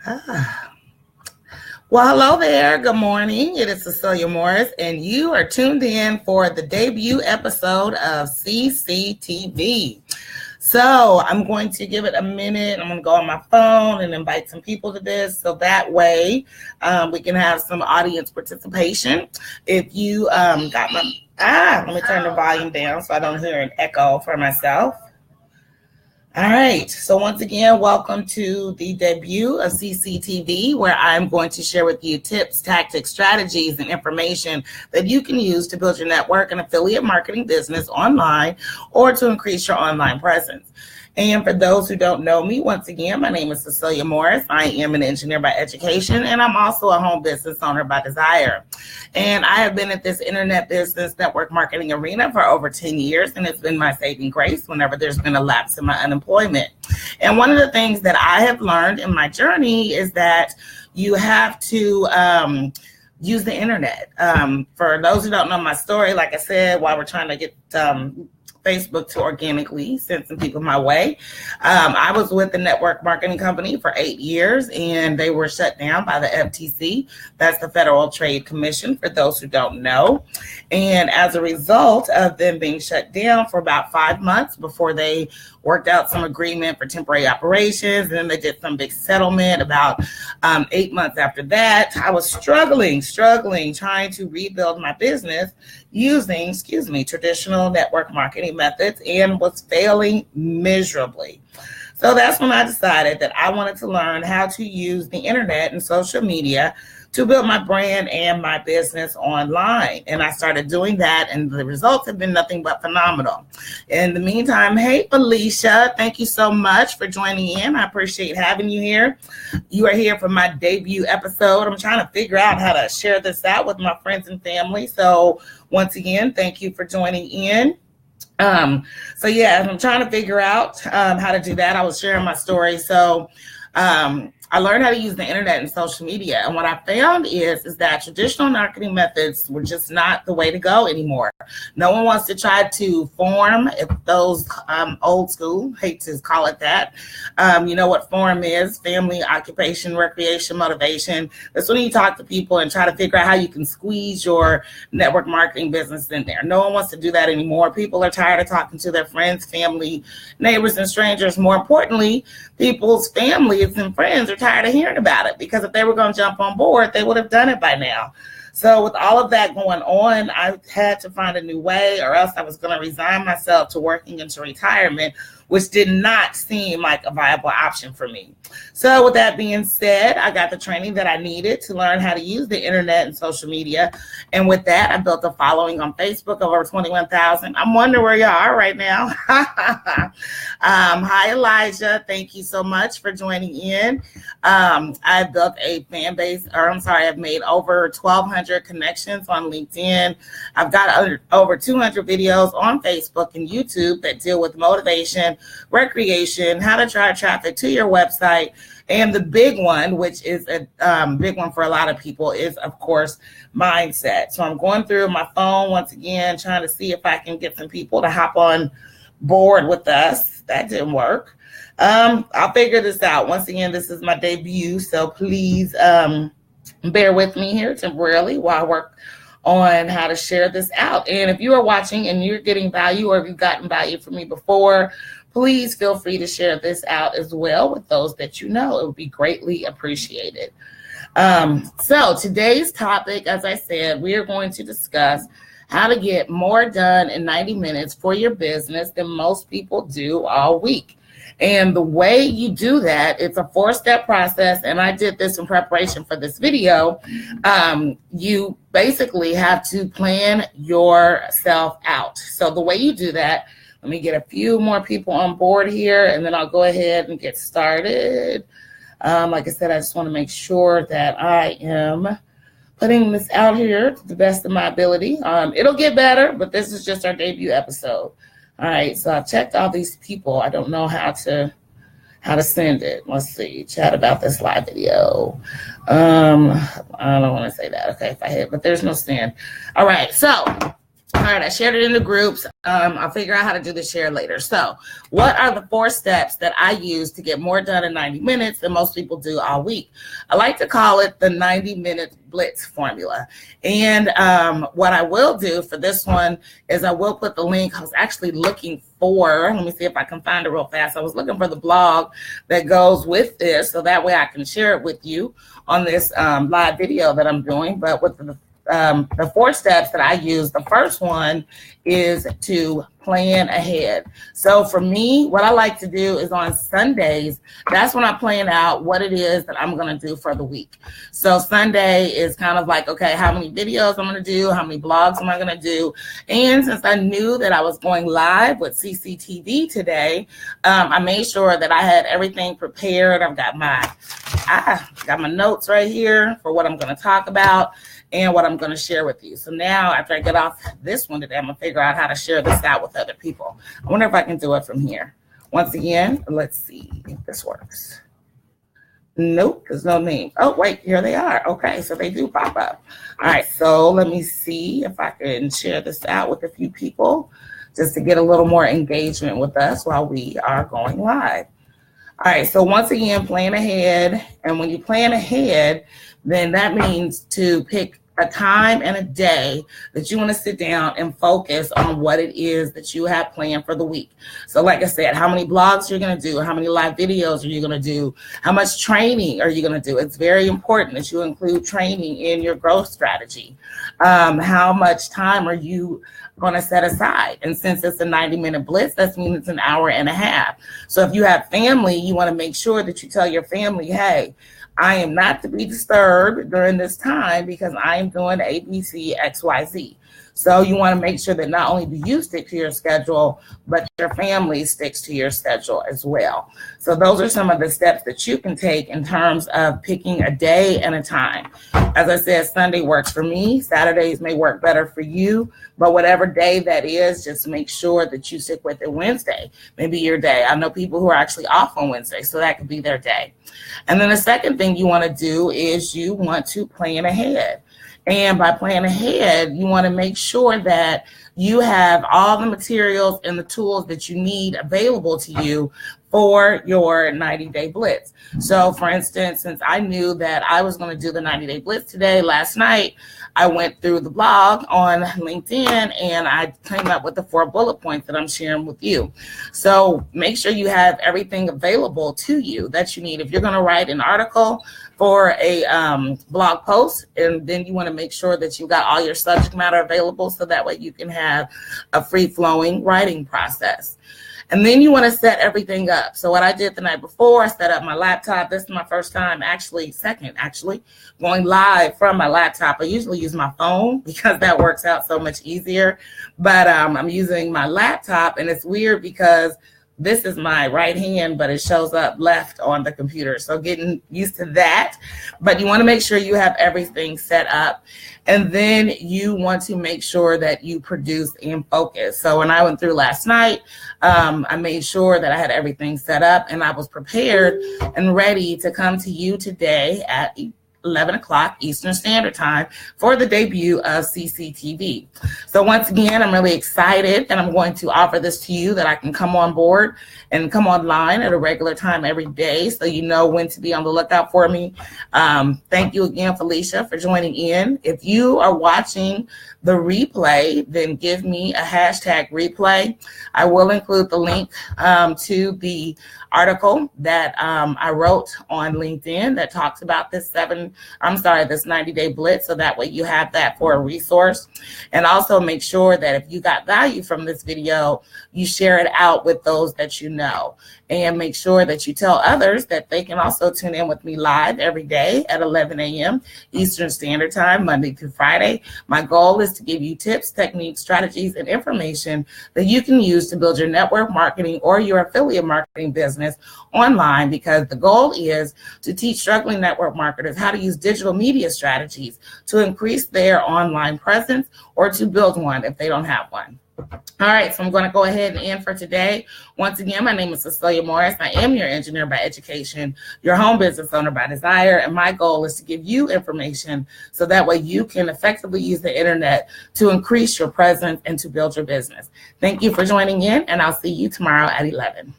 Ah. Well, hello there. Good morning. It is Cecilia Morris, and you are tuned in for the debut episode of CCTV. So I'm going to give it a minute. I'm going to go on my phone and invite some people to this, so that way we can have some audience participation. If you got my let me turn the volume down so I don't hear an echo for myself. All right. So once again, welcome to the debut of CCTV, where I'm going to share with you tips, tactics, strategies, and information that you can use to build your network and affiliate marketing business online or to increase your online presence. And for those who don't know me, once again, my name is Cecilia Morris. I am an engineer by education, and I'm also a home business owner by desire. And I have been at this internet business network marketing arena for over 10 years, and it's been my saving grace whenever there's been a lapse in my unemployment. And one of the things that I have learned in my journey is that you have to use the internet. For those who don't know my story, like I said, while we're trying to get Facebook to organically send some people my way. I was with the network marketing company for 8 years, and they were shut down by the FTC. That's the Federal Trade Commission, for those who don't know. And as a result of them being shut down for about 5 months before they worked out some agreement for temporary operations, and then they did some big settlement about 8 months after that, I was struggling, trying to rebuild my business using, traditional network marketing methods, and was failing miserably. So that's when I decided that I wanted to learn how to use the internet and social media to build my brand and my business online. And I started doing that, and the results have been nothing but phenomenal. In the meantime, hey, Felicia, thank you so much for joining in. I appreciate having you here. You are here for my debut episode. I'm trying to figure out how to share this out with my friends and family. So once again, thank you for joining in. I'm trying to figure out how to do that. I was sharing my story. So I learned how to use the internet and social media. And what I found is that traditional marketing methods were just not the way to go anymore. No one wants to try to form those old school, hate to call it that. You know what form is: family, occupation, recreation, motivation. That's when you talk to people and try to figure out how you can squeeze your network marketing business in there. No one wants to do that anymore. People are tired of talking to their friends, family, neighbors, and strangers. More importantly, people's families and friends are tired of hearing about it, because if they were going to jump on board, they would have done it by now. So with all of that going on, I had to find a new way, or else I was going to resign myself to working into retirement, which did not seem like a viable option for me. So with that being said, I got the training that I needed to learn how to use the internet and social media. And with that, I built a following on Facebook of over 21,000. I'm wondering where you are right now. Hi, Elijah. Thank you so much for joining in. I built a fan base, I've made over 1,200 connections on LinkedIn. I've got over 200 videos on Facebook and YouTube that deal with motivation, recreation, how to drive traffic to your website. And the big one, which is a big one for a lot of people, is, of course, mindset. So I'm going through my phone once again, trying to see if I can get some people to hop on board with us. That didn't work. I'll figure this out. Once again, this is my debut, so please bear with me here temporarily while I work on how to share this out. And if you are watching and you're getting value, or if you've gotten value from me before, please feel free to share this out as well with those that you know. It would be greatly appreciated. So today's topic, as I said, we are going to discuss how to get more done in 90 minutes for your business than most people do all week. And the way you do that, it's a 4-step process. And I did this in preparation for this video. You basically have to plan yourself out. So the way you do that, let me get a few more people on board here, and then I'll go ahead and get started. Like I said, I just want to make sure that I am putting this out here to the best of my ability. It'll get better, but this is just our debut episode. All right, so I've checked all these people. I don't know how to send it. Let's see, chat about this live video. I don't want to say that. Okay, if I hit, but there's no send. All right, so All right, I shared it in the groups. I'll figure out how to do the share later. So what are the 4 steps that I use to get more done in 90 minutes than most people do all week? I like to call it the 90-minute Blitz formula. And what I will do for this one is I will put the link. I was actually looking for, let me see if I can find it real fast. I was looking for the blog that goes with this, so that way I can share it with you on this live video that I'm doing. But with the 4 steps that I use, the first one is to plan ahead. So for me, what I like to do is on Sundays, that's when I plan out what it is that I'm going to do for the week. So Sunday is kind of like, okay, how many videos I'm going to do, how many blogs am I going to do? And since I knew that I was going live with CCTV today, I made sure that I had everything prepared. I've got my notes right here for what I'm going to talk about and what I'm going to share with you. So now after I get off this one today, I'm going to figure out how to share this out with other people. I wonder if I can do it from here. Once again, let's see if this works. Nope, there's no name. Oh, wait, here they are. Okay, so they do pop up. All right, so let me see if I can share this out with a few people just to get a little more engagement with us while we are going live. All right, so once again, plan ahead. And when you plan ahead, then that means to pick a time and a day that you want to sit down and focus on what it is that you have planned for the week. So like I said, how many blogs you're going to do, how many live videos are you going to do, how much training are you going to do? It's very important that you include training in your growth strategy. How much time are you going to set aside? And since it's a 90-minute blitz, that means it's an hour and a half. So if you have family, you want to make sure that you tell your family, hey, I am not to be disturbed during this time because I am doing ABC, XYZ. So you want to make sure that not only do you stick to your schedule, but your family sticks to your schedule as well. So those are some of the steps that you can take in terms of picking a day and a time. As I said, Sunday works for me. Saturdays may work better for you, but whatever day that is, just make sure that you stick with it. Wednesday, maybe your day. I know people who are actually off on Wednesday, so that could be their day. And then the second thing you want to do is you want to plan ahead. And by planning ahead, you want to make sure that you have all the materials and the tools that you need available to you for your 90-day blitz. So for instance, since I knew that I was going to do the 90-day blitz today, last night, I went through the blog on LinkedIn and I came up with the 4 bullet points that I'm sharing with you. So make sure you have everything available to you that you need. If you're going to write an article for a blog post, and then you want to make sure that you got all your subject matter available so that way you can have a free-flowing writing process. And then you want to set everything up. So what I did the night before, I set up my laptop. This is my first time, second, going live from my laptop. I usually use my phone because that works out so much easier. But I'm using my laptop, and it's weird because this is my right hand, but it shows up left on the computer. So getting used to that. But you want to make sure you have everything set up. And then you want to make sure that you produce and focus. So when I went through last night, I made sure that I had everything set up and I was prepared and ready to come to you today at 11 o'clock Eastern Standard Time for the debut of CCTV. So once again, I'm really excited and I'm going to offer this to you that I can come on board and come online at a regular time every day so you know when to be on the lookout for me. Thank you again, Felicia, for joining in. If you are watching the replay, then give me a hashtag replay. I will include the link to the article that I wrote on LinkedIn that talks about this 90-day blitz, so that way you have that for a resource. And also make sure that if you got value from this video, you share it out with those that you know. And make sure that you tell others that they can also tune in with me live every day at 11 a.m. Eastern Standard Time, Monday through Friday. My goal is to give you tips, techniques, strategies, and information that you can use to build your network marketing or your affiliate marketing business online, because the goal is to teach struggling network marketers how to use digital media strategies to increase their online presence or to build one if they don't have one. All right, so I'm going to go ahead and end for today. Once again, my name is Cecilia Morris. I am your engineer by education, your home business owner by desire, and my goal is to give you information so that way you can effectively use the internet to increase your presence and to build your business. Thank you for joining in, and I'll see you tomorrow at 11.